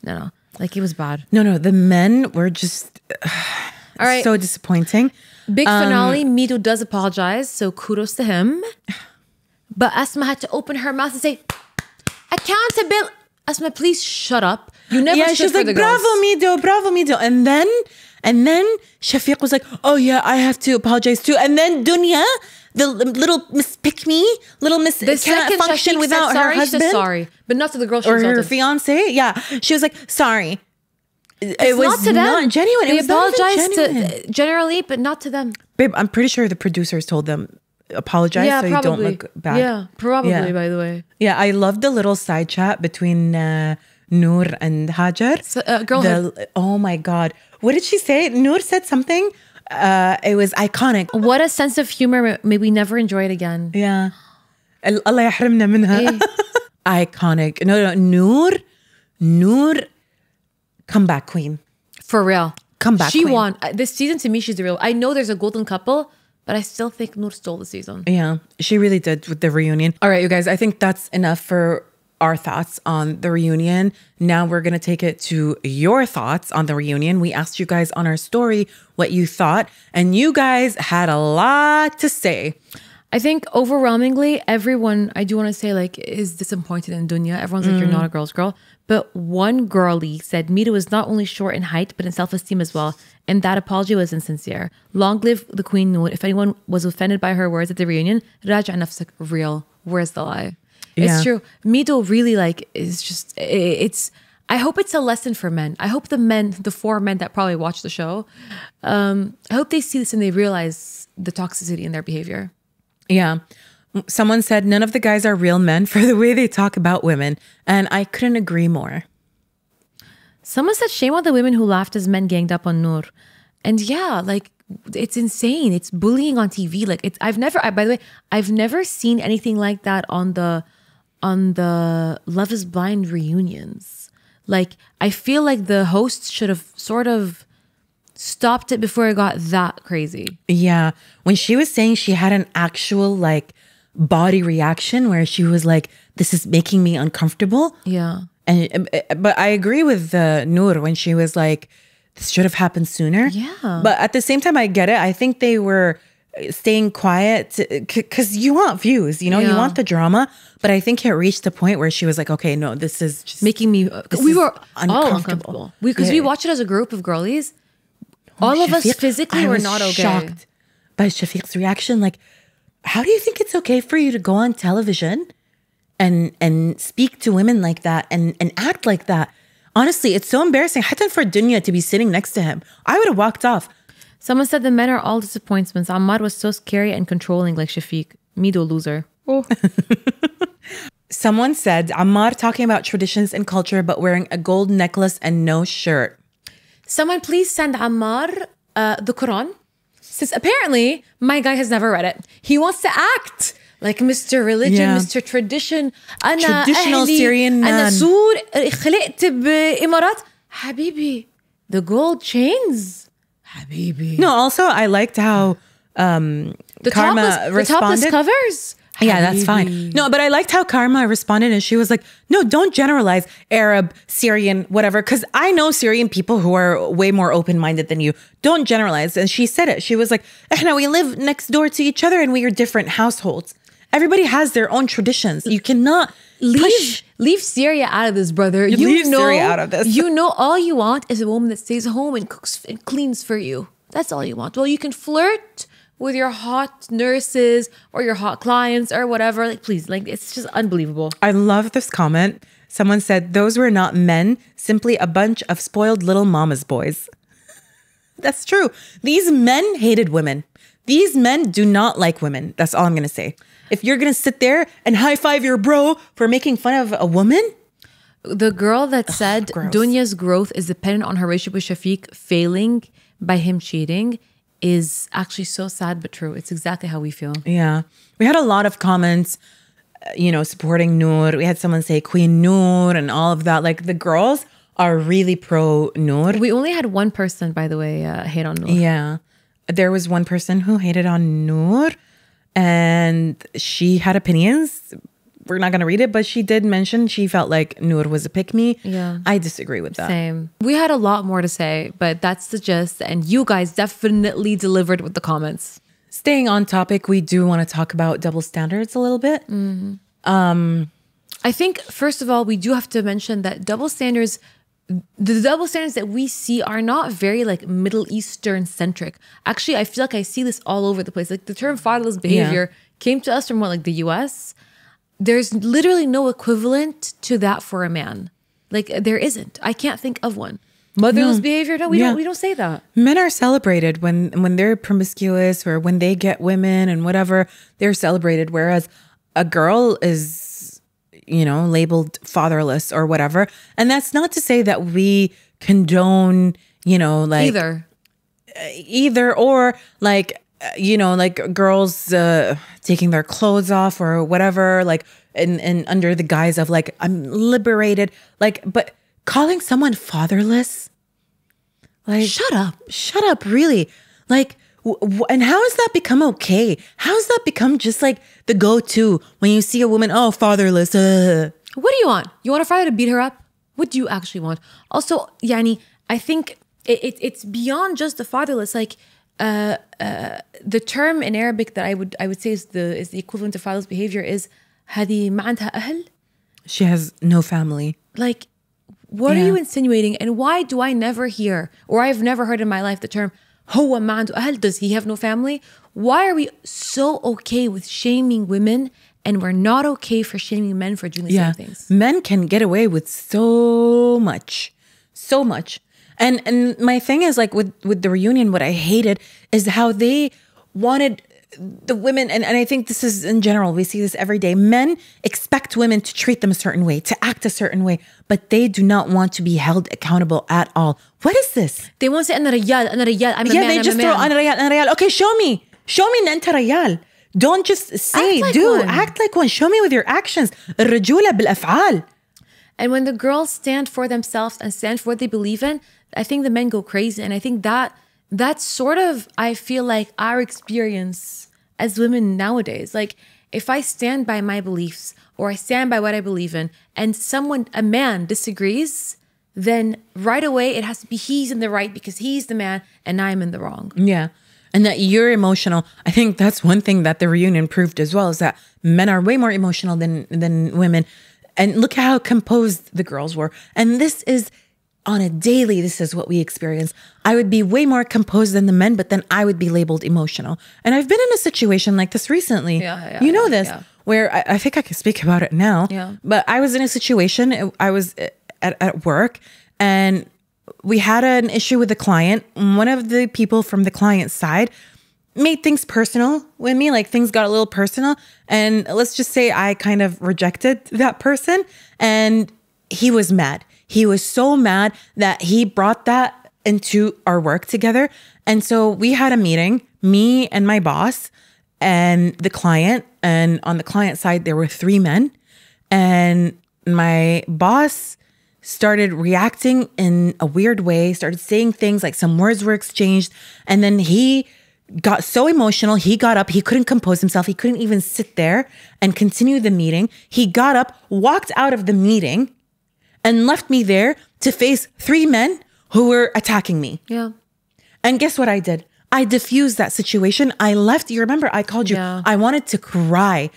No. Like, it was bad. No. The men were just all right. So disappointing. Big finale. Mido does apologize, so kudos to him. But Asma had to open her mouth and say, accountability. Asma, please shut up. You never stood for the girls. Bravo, Mido. And then Shafiq was like, oh yeah, I have to apologize too. And then Dunya, the little Miss Pick Me, little Miss can't function without her husband. She said sorry, but not to the girl she or insulted. her fiance. Yeah, she was like, sorry. It was not to them. Not genuine. They it was apologized to generally, but not to them. Babe, I'm pretty sure the producers told them apologize so you don't look bad. Yeah, probably. By the way. Yeah, I love the little side chat between Noor and Hajar. Oh my God. What did she say? Noor said something. It was iconic. What a sense of humor. May we never enjoy it again. Yeah. Allah yahrimna minha. Iconic. No. Noor, comeback queen. For real. Comeback queen. She queen. won. This season, to me, she's the real. I know there's a golden couple, but I still think Noor stole the season. Yeah, she really did with the reunion. All right, you guys, I think that's enough for our thoughts on the reunion. Now we're going to take it to your thoughts on the reunion. We asked you guys on our story what you thought, and you guys had a lot to say. I think overwhelmingly, everyone, I do want to say, like, is disappointed in Dunya. Everyone's like, you're not a girl's girl. But one girlie said Mita was not only short in height, but in self-esteem as well. And that apology was insincere. Long live the Queen Noor. If anyone was offended by her words at the reunion, Raja nafsak, real. Where's the lie? Yeah. It's true. Mito really is just, I hope it's a lesson for men. I hope the 4 men that probably watch the show, I hope they see this and they realize the toxicity in their behavior. Yeah. Someone said none of the guys are real men for the way they talk about women. And I couldn't agree more. Someone said shame on the women who laughed as men ganged up on Noor. And yeah, like it's insane. It's bullying on TV. Like by the way, I've never seen anything like that on the Love is Blind reunions. Like I feel like the hosts should have sort of stopped it before it got that crazy. Yeah. When she was saying she had an actual like body reaction where she was like, this is making me uncomfortable. Yeah. But I agree with Noor when she was like, this should have happened sooner. Yeah. But at the same time, I get it. I think they were staying quiet because you want views, you know, you want the drama. But I think it reached the point where she was like, okay, no, this is just making me, we were all uncomfortable. Because we watched it as a group of girlies. All of us physically were not okay. Shocked by Shafiq's reaction. Like, how do you think it's okay for you to go on television and speak to women like that and act like that? Honestly, it's so embarrassing. Hatta for Dunya to be sitting next to him. I would have walked off. Someone said the men are all disappointments. Ammar was so scary and controlling like Shafiq. Mido loser. Oh. Someone said Ammar talking about traditions and culture but wearing a gold necklace and no shirt. Someone please send Ammar the Quran. Since apparently my guy has never read it. He wants to act like Mr. Religion, Mr. Tradition. Traditional Syrian man. أنا سور خلقت بإمارات. Habibi, the gold chains. Habibi. No, also I liked how Karma responded. The topless covers. Yeah, that's fine. No, but I liked how Karma responded and she was like, no, don't generalize Arab, Syrian, whatever. Because I know Syrian people who are way more open-minded than you. Don't generalize. And she said it. She was like, we live next door to each other and we are different households. Everybody has their own traditions. You cannot leave Syria out of this, brother. Leave Syria out of this. You know all you want is a woman that stays home and cooks and cleans for you. That's all you want. Well, you can flirt with your hot nurses or your hot clients or whatever. Like, please, like, it's just unbelievable. I love this comment. Someone said, those were not men, simply a bunch of spoiled little mama's boys. That's true. These men hated women. These men do not like women. That's all I'm going to say. If you're going to sit there and high five your bro for making fun of a woman. The girl that said Dunya's growth is dependent on her relationship with Shafiq failing by him cheating is actually so sad but true. It's exactly how we feel. Yeah. We had a lot of comments, supporting Noor. We had someone say Queen Noor and all of that. Like the girls are really pro Noor. We only had one person, by the way, hate on Noor. Yeah. There was one person who hated on Noor and she had opinions. We're not going to read it, but she did mention she felt like Noor was a pick-me. Yeah. I disagree with that. Same. We had a lot more to say, but that's the gist. And you guys definitely delivered with the comments. Staying on topic, we do want to talk about double standards a little bit. Mm-hmm. I think, first of all, we do have to mention that the double standards that we see are not very like Middle Eastern centric. Actually, I feel like I see this all over the place. Like the term fatherless behavior came to us from like the US. There's literally no equivalent to that for a man. Like there isn't. I can't think of one. Motherless behavior? No, we don't say that. Men are celebrated when they're promiscuous or when they get women and whatever, they're celebrated. Whereas a girl is, labeled fatherless or whatever. And that's not to say that we condone, either or like, like girls taking their clothes off or whatever, like and under the guise of like, I'm liberated. Like, but calling someone fatherless, like shut up, really. Like, and how has that become okay? How has that become just like the go-to when you see a woman, oh, fatherless? What do you want? You want a father to beat her up? What do you actually want? Also, Yani, I think it's beyond just the fatherless. Like, the term in Arabic that I would say is the equivalent to fatherless behavior is هذه ما عندها أهل. She has no family. Like, what are you insinuating? And why do I never hear, or I've never heard in my life the term هو ما عنده أهل? Does he have no family? Why are we so okay with shaming women and we're not okay for shaming men for doing the same things? Men can get away with so much. And my thing is like with the reunion, what I hated is how they wanted the women, and I think this is in general, we see this every day. Men expect women to treat them a certain way, to act a certain way, but they do not want to be held accountable at all. What is this? They won't say, أنا رجال, I'm a man, they just throw, أنا رجال. Okay, show me إن أنت رجال. Don't just say, act like one. Show me with your actions. الرجولة بالأفعال. And when the girls stand for themselves and stand for what they believe in, I think the men go crazy. And I think that's sort of, I feel like, our experience as women nowadays. Like, if I stand by my beliefs or I stand by what I believe in and a man disagrees, then right away it has to be he's in the right because he's the man and I'm in the wrong. Yeah. And that you're emotional. I think that's one thing that the reunion proved as well, is that men are way more emotional than women. And look how composed the girls were. And this is on a daily, this is what we experience. I would be way more composed than the men, but then I would be labeled emotional. And I've been in a situation like this recently. Where I think I can speak about it now. Yeah. But I was in a situation, I was at work, and we had an issue with a client. One of the people from the client's side made things personal with me, like things got a little personal. And let's just say I kind of rejected that person, and he was mad. He was so mad that he brought that into our work together. And so we had a meeting, me and my boss and the client. And on the client side, there were 3 men. And my boss started reacting in a weird way, started saying things, like some words were exchanged. And then he got so emotional. He got up. He couldn't compose himself. He couldn't even sit there and continue the meeting. He got up, walked out of the meeting, and left me there to face 3 men who were attacking me. Yeah. And guess what I did? I diffused that situation. I left. You remember I called you. Yeah. I wanted to cry.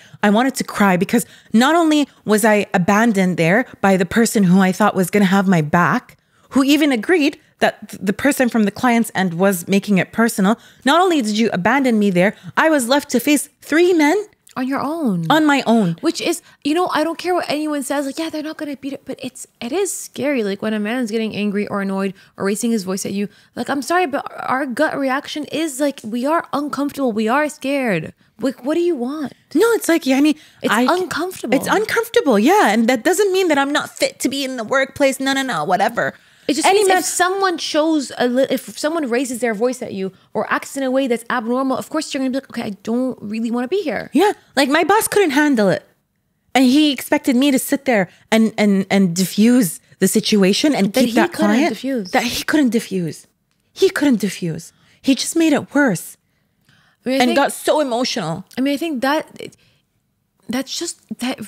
Because not only was I abandoned there by the person who I thought was going to have my back, who even agreed that the person from the client's end was making it personal. Not only did you abandon me there, I was left to face 3 men. On your own. On my own. Which is, I don't care what anyone says. Like, yeah, they're not going to beat it. But it is scary. Like, when a man is getting angry or annoyed or raising his voice at you. Like, I'm sorry, but our gut reaction is like, we are uncomfortable. We are scared. Like, what do you want? No, it's like, it's uncomfortable. It's uncomfortable, yeah. And that doesn't mean that I'm not fit to be in the workplace. No, whatever. It just means if someone if someone raises their voice at you or acts in a way that's abnormal, of course you're going to be like, okay, I don't really want to be here. Yeah. Like, my boss couldn't handle it. And he expected me to sit there and diffuse the situation and keep that client. That he couldn't diffuse. He couldn't diffuse. He just made it worse. And got so emotional. I mean, I think that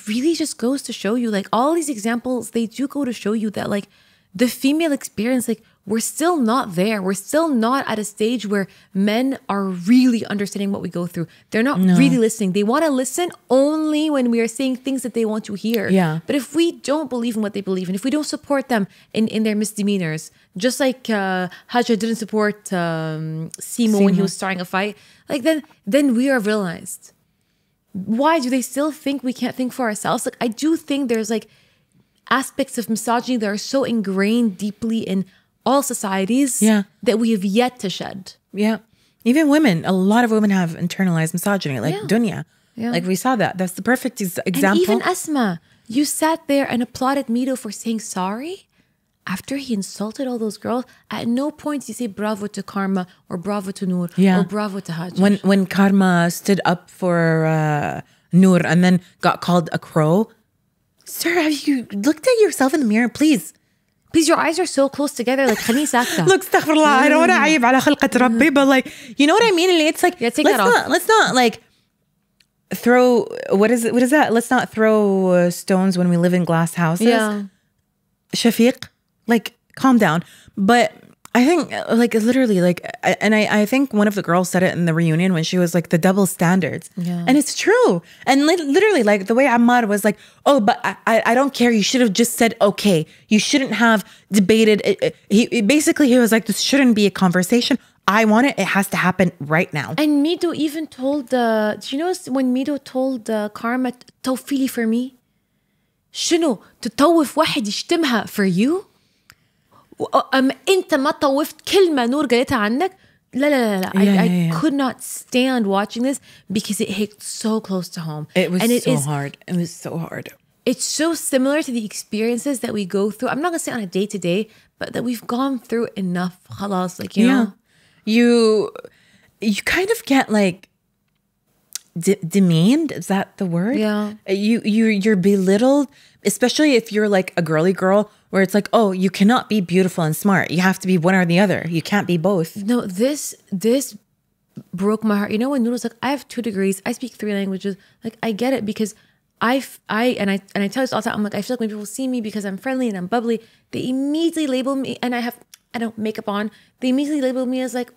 really just goes to show you, like, all these examples, they do go to show you that, like, the female experience, like, we're still not there. We're still not at a stage where men are really understanding what we go through. They're not really listening. They want to listen only when we are saying things that they want to hear. Yeah. But if we don't believe in what they believe in, if we don't support them in their misdemeanors, just like Haja didn't support Simo when he was starting a fight, like, then we are villainized. Why do they still think we can't think for ourselves? Like, I do think there's, like, aspects of misogyny that are so ingrained deeply in all societies that we have yet to shed. Yeah. Even women, a lot of women have internalized misogyny, like Dunya. Yeah. Like, we saw that. That's the perfect example. And even Asma, you sat there and applauded Mido for saying sorry after he insulted all those girls. At no point did you say bravo to Karma or bravo to Noor or bravo to Hajj. When Karma stood up for Noor and then got called a crow. Sir, have you looked at yourself in the mirror, please? Please, your eyes are so close together. Like, خليني ساكتة. Look, astaghfirullah, I don't want to عيب على خلقة ربي, but, like, you know what I mean? It's like, take that off. Let's not like throw, what is that? Let's not throw stones when we live in glass houses. Yeah. Shafiq, like, calm down. But I think, like, literally, like, and I think one of the girls said it in the reunion when she was like, the double standards. Yeah. And it's true. And literally, like, the way Ammar was like, oh, but I don't care. You should have just said, okay. You shouldn't have debated. He was like, this shouldn't be a conversation. I want it. It has to happen right now. And Mido even told, do you know when Mido told Karma, توفيلي for me? شنو تطوف واحد يشتمها for you؟ أنت ما طوفت كلمة نور قالتها عنك. I could not stand watching this because it hit so close to home. It was hard. It was so hard. It's so similar to the experiences that we go through. I'm not gonna say on a day to day, but that we've gone through enough. Khalas, like you know, you kind of get like demeaned. Is that the word? Yeah. You're belittled, especially if you're like a girly girl, where it's like, oh, you cannot be beautiful and smart. You have to be one or the other. You can't be both. No, this broke my heart. You know, when Noodle's like, I have 2 degrees, I speak 3 languages. Like, I get it because I tell this all the time. I'm like, I feel like when people see me because I'm friendly and I'm bubbly, they immediately label me, and I don't makeup on. They immediately label me as like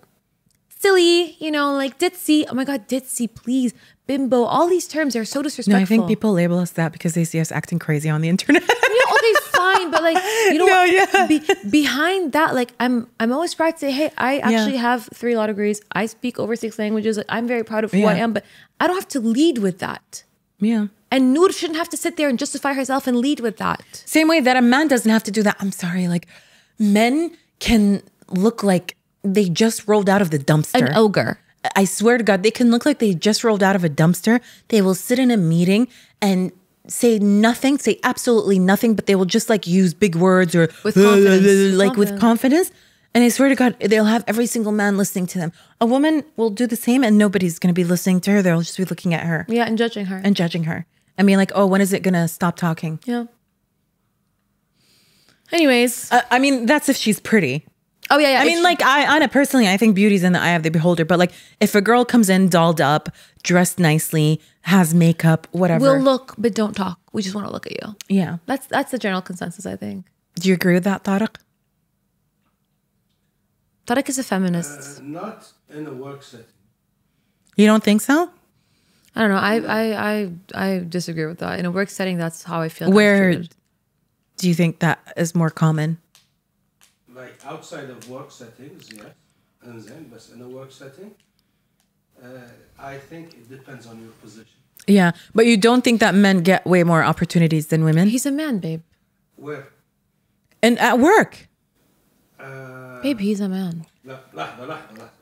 silly, you know, like ditzy. Oh my God, ditzy, please. Bimbo. All these terms are so disrespectful. No, I think people label us that because they see us acting crazy on the internet. Yeah, okay, fine, but like, you know, behind that, like, I'm always proud to say, hey, I actually have 3 law degrees. I speak over 6 languages. Like, I'm very proud of who I am, but I don't have to lead with that. Yeah. And Noor shouldn't have to sit there and justify herself and lead with that. Same way that a man doesn't have to do that. I'm sorry, like, men can look like they just rolled out of the dumpster. An ogre. I swear to God, they can look like they just rolled out of a dumpster. They will sit in a meeting and say nothing, say absolutely nothing, but they will just like use big words or with confidence. With confidence. And I swear to God, they'll have every single man listening to them. A woman will do the same and nobody's going to be listening to her. They'll just be looking at her. Yeah, and judging her. And being like, oh, when is it going to stop talking? Yeah. Anyways. I mean, that's if she's pretty. Oh, yeah. I mean, like, I personally, I think beauty's in the eye of the beholder. But like, if a girl comes in dolled up, dressed nicely, has makeup, whatever. We'll look, but don't talk. We just want to look at you. Yeah. That's the general consensus, I think. Do you agree with that, Tariq? Tariq is a feminist. Not in a work setting. You don't think so? I don't know. I disagree with that. In a work setting, that's how I feel. Where do you think that is more common? Like outside of work settings, yes. And then, but in a work setting, I think it depends on your position. Yeah, but you don't think that men get way more opportunities than women? He's a man, babe. Where? And at work. Babe, he's a man. لحظة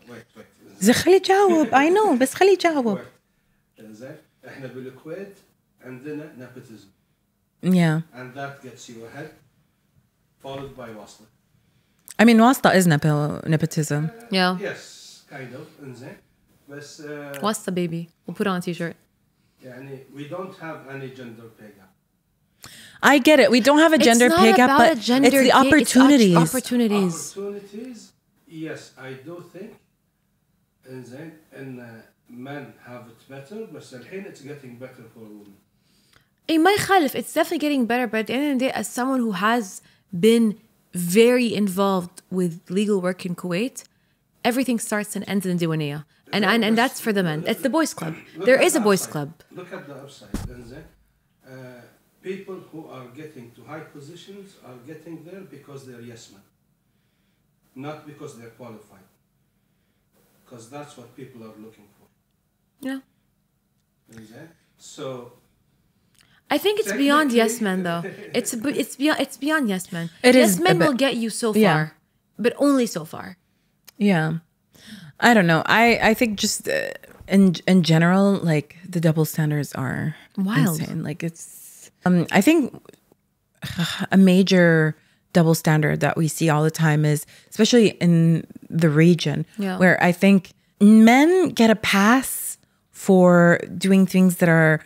wait. خلي جاوب. I know بس خلي جاوب. زين احنا بالكويت عندنا nepotism. Yeah. And that gets you ahead, followed by wasta. I mean, wasta is nepotism. Yeah. Yes, kind of. إنزين بس wasta, baby. We'll put it on a t-shirt. يعني we don't have any gender pay gap. I get it. We don't have a gender pay gap, but it's the opportunities. Opportunities, yes, I do think. And men have it better, but it's getting better for women. ما يخالف. It's definitely getting better, but at the end of the day, as someone who has been very involved with legal work in Kuwait, everything starts and ends in Diwaniyah. And that's for the men. It's the boys' club. There is a boys' club. Look at the upside. People who are getting to high positions are getting there because they're yes men, not because they're qualified. Because that's what people are looking for. Yeah. So I think it's beyond yes men, though. It's beyond yes men. Yes men will get you so far, but only so far. Yeah. I don't know. I think just in general, like the double standards are wild. Insane. Like it's. I think a major double standard that we see all the time is, especially in the region, where I think men get a pass for doing things that are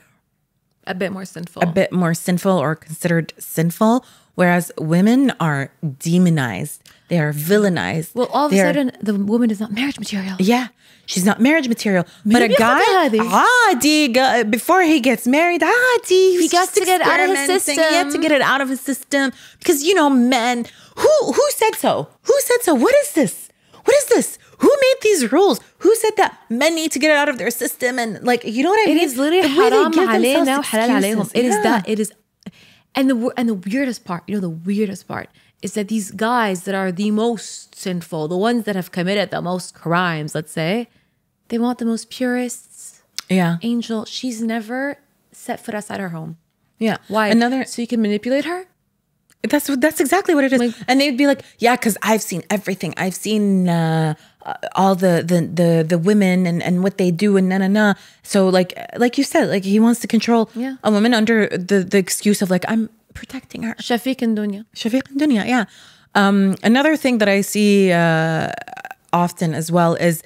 a bit more sinful or considered sinful, whereas women are demonized. They are villainized. Well, all of a sudden, the woman is not marriage material. Yeah. She's not marriage material. But a guy, before he gets married, he gets to get out of his system. He has to get it out of his system. Because, you know, men, who said so? Who said so? What is this? What is this? Who made these rules? Who said that men need to get it out of their system? And like, you know what I mean? It is literally haram alayna wa halal alayhum. It is that. It is. And the weirdest part, you know, the weirdest part is that these guys that are the most sinful, the ones that have committed the most crimes, let's say, they want the most purest angel. She's never set foot outside her home. Yeah. Why? So you can manipulate her? That's exactly what it is. Like, and they'd be like, yeah, because I've seen everything. I've seen all the women and what they do and na. So like you said, like he wants to control a woman under the excuse of like, I'm protecting her. Shafiq and Dunya. Shafiq and Dunya, yeah. Another thing that I see often as well is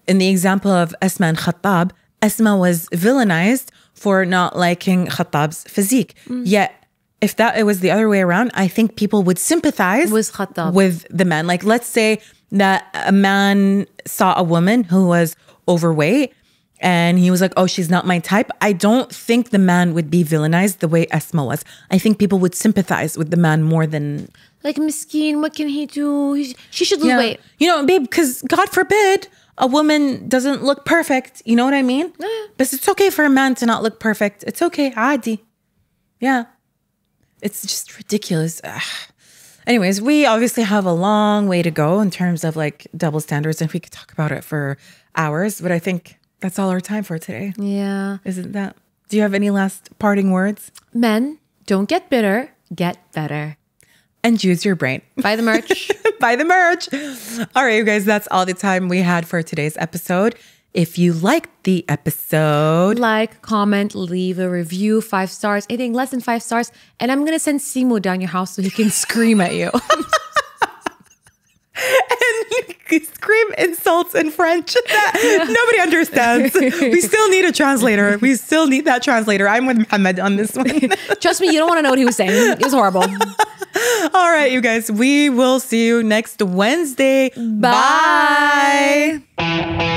in the example of Asma and Khattab. Asma was villainized for not liking Khattab's physique. Yet, if it was the other way around, I think people would sympathize with Khattab, with the man. Like, let's say that a man saw a woman who was overweight and he was like, oh, she's not my type. I don't think the man would be villainized the way Asma was. I think people would sympathize with the man more than... Like, miskeen, what can he do? She should lose weight. You know, babe, because God forbid a woman doesn't look perfect. You know what I mean? But it's okay for a man to not look perfect. It's okay. Adi. Yeah. It's just ridiculous. Ugh. Anyways, we obviously have a long way to go in terms of like double standards, and we could talk about it for hours, but I think that's all our time for today. Yeah. Isn't that? Do you have any last parting words? Men, don't get bitter, get better. And use your brain. Buy the merch. Buy the merch. All right, you guys, that's all the time we had for today's episode. If you liked the episode, like, comment, leave a review, 5 stars, anything less than 5 stars. And I'm going to send Simo down your house so he can scream at you. and scream insults in French that nobody understands. We still need a translator. We still need that translator. I'm with Mohammed on this one. Trust me, you don't want to know what he was saying. It was horrible. All right, you guys, we will see you next Wednesday. Bye. Bye.